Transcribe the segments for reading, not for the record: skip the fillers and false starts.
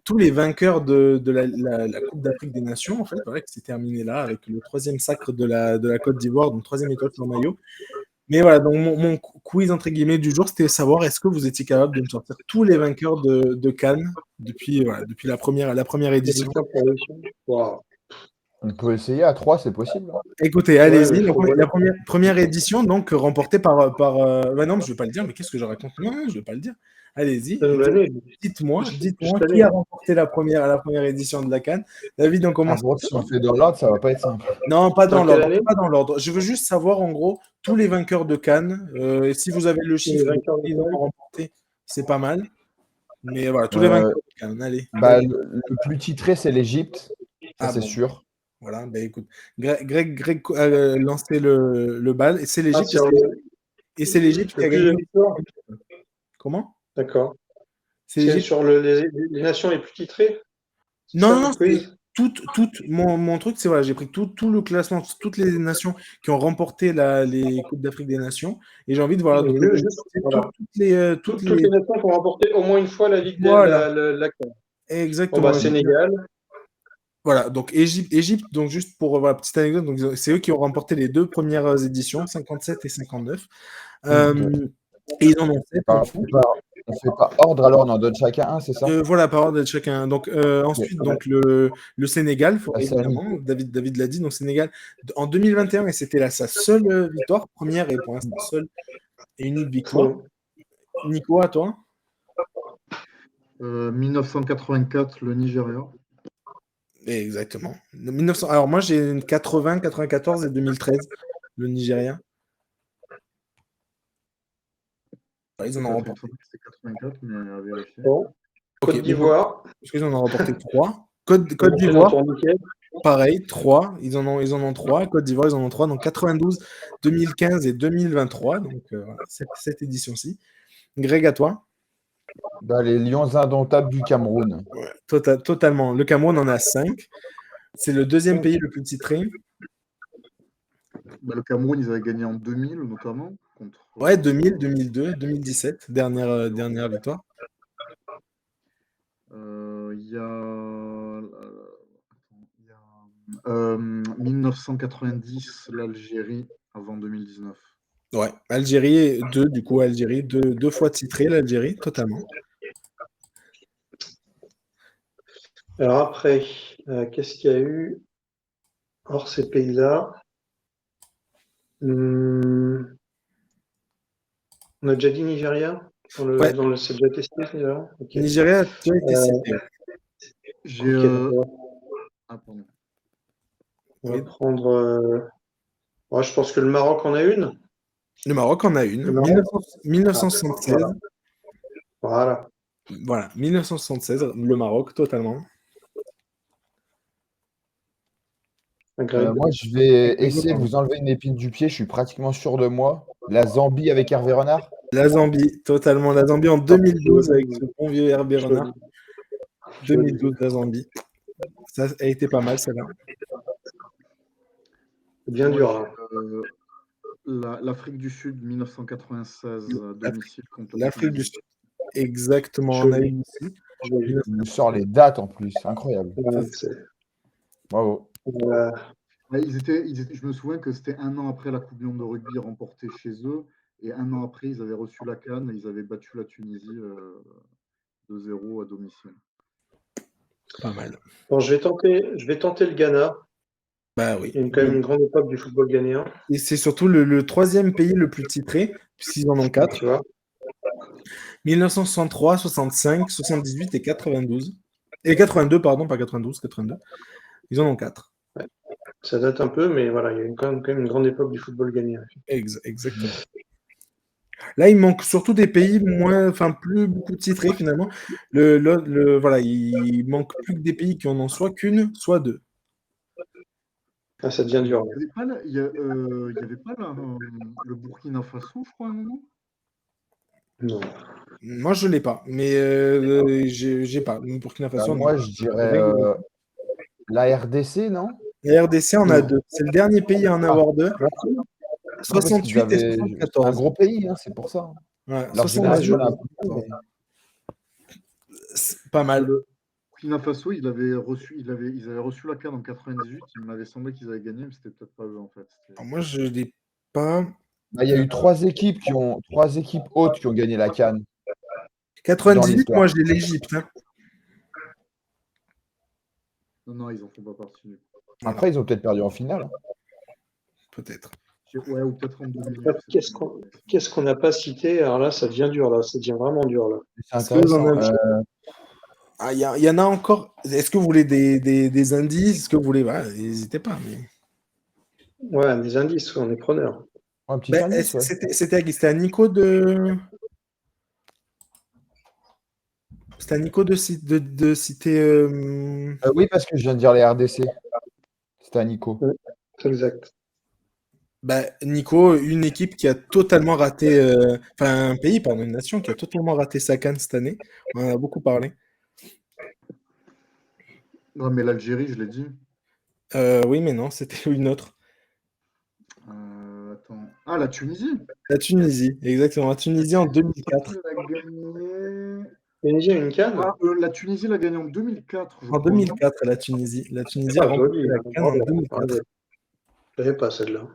tous les vainqueurs de la Coupe d'Afrique des Nations, en fait, voilà, qui s'est terminé là avec le troisième sacre de la Côte d'Ivoire, donc troisième étoile sur le maillot. Mais voilà, donc mon quiz entre guillemets du jour, c'était savoir est-ce que vous étiez capable de me sortir tous les vainqueurs de Cannes depuis la première édition. Wow. On peut essayer à 3, c'est possible. Écoutez, allez-y. Ouais, La première édition, donc remportée par. Bah non, je ne vais pas le dire, mais qu'est-ce que je raconte? Non, je ne vais pas le dire. Allez-y. Dites-moi qui a remporté la première édition de la CAN. David, on commence. Si on fait dans l'ordre, ça va pas être simple. Non, pas dans l'ordre. Je veux juste savoir, en gros, tous les vainqueurs de Cannes. Et si vous avez le chiffre qu'ils ont remporté, c'est pas mal. Mais voilà, tous les vainqueurs de Cannes. Allez. Le plus titré, c'est l'Égypte. Ça, c'est sûr. Voilà, ben écoute, Greg a lancé le bal et c'est l'Égypte. Et c'est l'Égypte qui a gagné. Comment? D'accord. C'est sur les nations les plus titrées? Non, mon truc, c'est voilà, j'ai pris tout le classement, toutes les nations qui ont remporté les Coupes d'Afrique des Nations, et j'ai envie de voir toutes les nations qui ont remporté au moins une fois la Ligue la CAN. Exactement. Sénégal. Voilà, donc Égypte, donc juste pour voilà, petite anecdote, donc c'est eux qui ont remporté les 2 premières éditions, 57 et 59. Et ils en ont fait. On fait pas ordre, alors on en donne chacun un, c'est ça? Voilà, par ordre de chacun. Donc ensuite, donc le Sénégal, évidemment, David l'a dit, donc Sénégal en 2021, et c'était sa seule victoire, première et pour l'instant seule et unique victoire. Nico, à toi? 1984, le Nigeria. Exactement. Alors moi j'ai 80, 94 et 2013, le Nigeria. Ils en ont remporté. C'est 84, mais à vérifier. Côte d'Ivoire. Parce qu'ils en ont remporté 3. Côte d'Ivoire, pareil, 3. Ils en ont 3. Côte d'Ivoire, ils en ont 3. Donc 92, 2015 et 2023. Donc voilà, cette édition-ci. Greg, à toi? Les Lions indomptables du Cameroun. Ouais, totalement. Le Cameroun en a 5. C'est le deuxième pays le plus titré. Le Cameroun, ils avaient gagné en 2000 notamment. Ouais, 2000, 2002, 2017, dernière victoire. Il y a 1990, l'Algérie, avant 2019. Ouais, Algérie, deux fois titré, l'Algérie, totalement. Alors après, qu'est-ce qu'il y a eu hors ces pays-là? On a déjà dit Nigeria? C'est déjà testé, Nigeria? Okay. Nigeria a déjà été cité. Pardon. On va prendre... je pense que le Maroc en a une. Le Maroc en a une. 1976. Voilà. Voilà, 1976, le Maroc, totalement. Moi, je vais essayer de vous enlever une épine du pied. Je suis pratiquement sûr de moi. La Zambie avec Hervé Renard. La Zambie, totalement. La Zambie en 2012 avec ce bon vieux Hervé Renard. 2012, la Zambie. Ça a été pas mal, celle-là. Bien dur. L'Afrique du Sud, 1996, à domicile contre l'Afrique du Sud. Exactement, on a eu ici. Il nous sort les dates en plus, incroyable. Bravo. Je me souviens que c'était un an après la Coupe du Monde de rugby remportée chez eux, et un an après, ils avaient reçu la CAN et ils avaient battu la Tunisie 2-0 à domicile. Pas mal. Bon, je vais tenter le Ghana. Bah oui. Il y a quand même une grande époque du football ghanéen. Et c'est surtout le troisième pays le plus titré, puisqu'ils en ont 4. Tu vois. 1963, 65, 78 et 92. Et 82, pardon, pas 92, 82. Ils en ont 4. Ouais. Ça date un peu, mais voilà, il y a quand même une grande époque du football ghanéen. Exactement. Là, il manque surtout des pays plus beaucoup titrés finalement. Voilà, il manque plus que des pays qui en ont soit qu'une, soit deux. Ah, ça devient dur. Il n'y avait pas le Burkina Faso, je crois, à un moment? Non. Moi, je ne l'ai pas, mais j'ai pas. Le Burkina Faso, moi, je dirais la RDC, non? La RDC en a 2. C'est le dernier pays à en avoir 2. 68 et 74. Un gros pays, hein, c'est pour ça. Ouais, pas mal. Le Burkina Faso, ils avaient reçu la CAN en 98. Il m'avait semblé qu'ils avaient gagné, mais c'était peut-être pas eux en fait. Alors, moi, je l'ai pas. Bah, il y a eu trois équipes hautes qui ont gagné la CAN dans 98, l'histoire. moi, j'ai l'Égypte. Hein. Non, ils en font pas partie. Voilà, Après, ils ont peut-être perdu en finale. Hein. peut-être. Ouais, ou peut-être en 2000. Qu'est-ce qu'on n'a pas cité? Alors là, ça devient dur, là. Ça devient vraiment dur, là. C'est Est-ce que vous en intéressant. avez- Ah, il y en a encore. Est-ce que vous voulez des indices? Est-ce que vous voulez. Voilà, n'hésitez pas. Mais... Ouais, des indices, on est preneur. Un petit Ben, indice, ouais. c'était à Nico de. C'était à Nico de citer. Oui, parce que je viens de dire les RDC. C'était à Nico. Exact. Ben, Nico, une équipe qui a totalement raté. Enfin, un pays, pardon, une nation qui a totalement raté sa CAN cette année. On en a beaucoup parlé. Non, mais l'Algérie, je l'ai dit. Oui, mais non, c'était une autre. Attends. Ah, la Tunisie. La Tunisie, exactement. La Tunisie en 2004. Elle a gagné. Tunisie a une canne? La Tunisie l'a gagné en 2004, je En crois. 2004, la Tunisie. La Tunisie a Ah, remporté joli. la CAN en 2004. Je n'avais pas celle-là.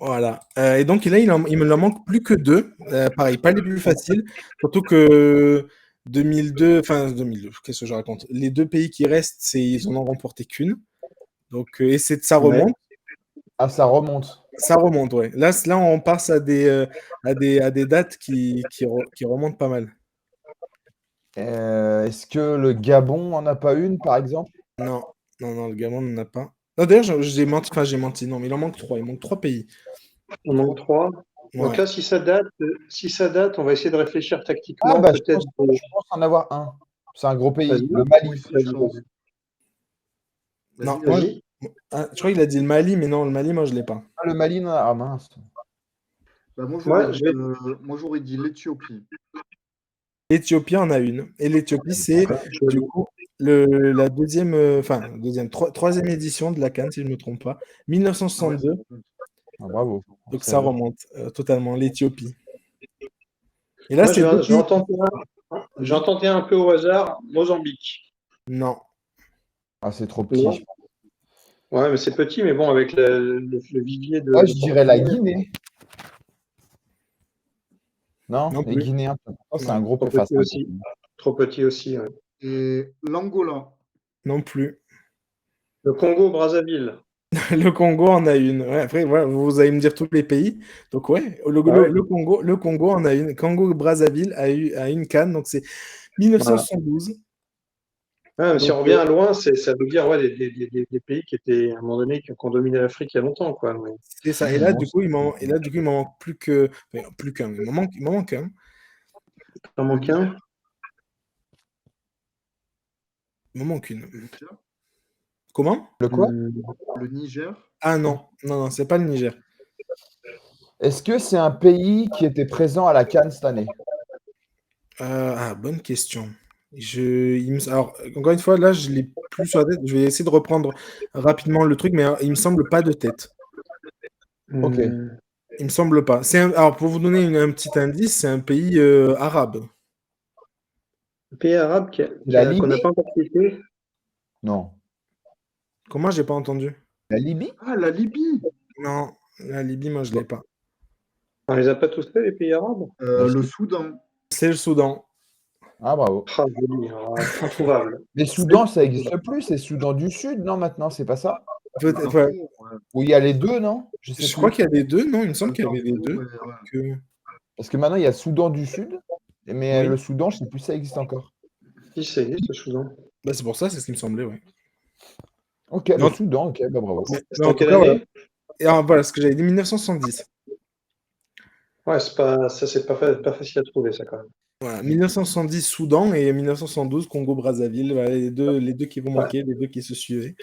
Voilà. Et donc là, il me en manque plus que deux. Pareil, pas les plus faciles. Surtout que 2002, enfin 2002, qu'est-ce que je raconte? Les deux pays qui restent, ils en ont remporté qu'une. Donc, et ça remonte. Ah, ça remonte. Ça remonte, ouais. Là, on passe à des dates qui remontent pas mal. Est-ce que le Gabon en a pas une, par exemple? Non, le Gabon n'en a pas. Non, d'ailleurs, j'ai menti. Non, mais il en manque trois. Il manque trois pays. On manque 3. Donc Ouais. là, si ça date, on va essayer de réfléchir tactiquement. Ah, bah, je peut-être. pense en avoir un. C'est un gros pays. Vas-y. Le Mali. Moi aussi, je pense. Non, Vas-y. je crois qu'il a dit le Mali, mais non, le Mali, moi, je l'ai pas. Ah, le Mali, non. Ah, mince. Bah, moi, Ouais, j'aurais dit l'Éthiopie. L'Éthiopie en a une. Et l'Éthiopie, c'est du coup la deuxième, troisième édition de la CAN, si je ne me trompe pas, 1962. Ah, bravo. Donc C'est ça vrai. remonte totalement, l'Éthiopie. Et là, Moi, c'est deux je vais pays. en tenter un peu au hasard. Mozambique. Non, Ah, c'est trop petit. Non. Je pense. Ouais, mais c'est petit, mais bon, avec le vivier de. Ouais, je dirais la Guinée. Non, Non les plus. Guinéens. Oh, c'est Non. un gros Trop peu face. petit aussi. Trop petit aussi. Ouais. Et l'Angola. non plus. Le Congo-Brazzaville. Le Congo en a une. Ouais, après, voilà, vous allez me dire tous les pays. Donc ouais, Ouais. le Congo en a une. Congo-Brazzaville a une CAN, donc c'est 1972. Ouais, mais si Donc, on revient loin, ça veut dire ouais, des pays qui étaient, à un moment donné, qui ont dominé l'Afrique il y a longtemps. Quoi. Ouais. c'est ça. Et là, du coup, il m'en manque plus qu'un. Il m'en manque un. Il en manque un. Il m'en manque une. Le Niger. Comment? Le quoi? Le Niger. Ah non, c'est pas le Niger. Est-ce que c'est un pays qui était présent à la CAN cette année? Bonne question. Alors, encore une fois, là, je l'ai plus sur la tête. Je vais essayer de reprendre rapidement le truc, mais il me semble pas de tête. Ok. Il me semble pas. Alors, pour vous donner un petit indice, c'est un pays arabe. Un pays arabe La qu'on n'a Libye? pas encore cité. Non. Comment j'ai pas entendu? La Libye? Ah, la Libye. Non, la Libye, moi, je l'ai pas. On les a pas tous fait, les pays arabes? Le Soudan. C'est le Soudan. Ah, bravo. Ah, joli, introuvable. Mais Soudan, ça n'existe plus. C'est Soudan du Sud, non, maintenant, c'est pas ça? Peut-être, ouais. Où il y a les deux, non? Je sais Je plus. crois qu'il y a les deux, non? Il me semble qu'il y avait les deux. Ouais. Que- Parce que maintenant, il y a Soudan du Sud. Mais Oui. le Soudan, je sais plus si ça existe encore. Si, ça existe, le Soudan. Bah, c'est pour ça, c'est ce qui me semblait, ouais. Ok, Non. le Soudan, ok, bah bravo. Mais en tout quelle cas, voilà. année? Et alors, voilà ce que j'avais dit, 1970. Ouais, c'est pas facile à trouver, ça, quand même. Voilà, 1970 Soudan et 1972 Congo-Brazzaville. Voilà, les deux qui vont manquer, les deux qui se suivaient.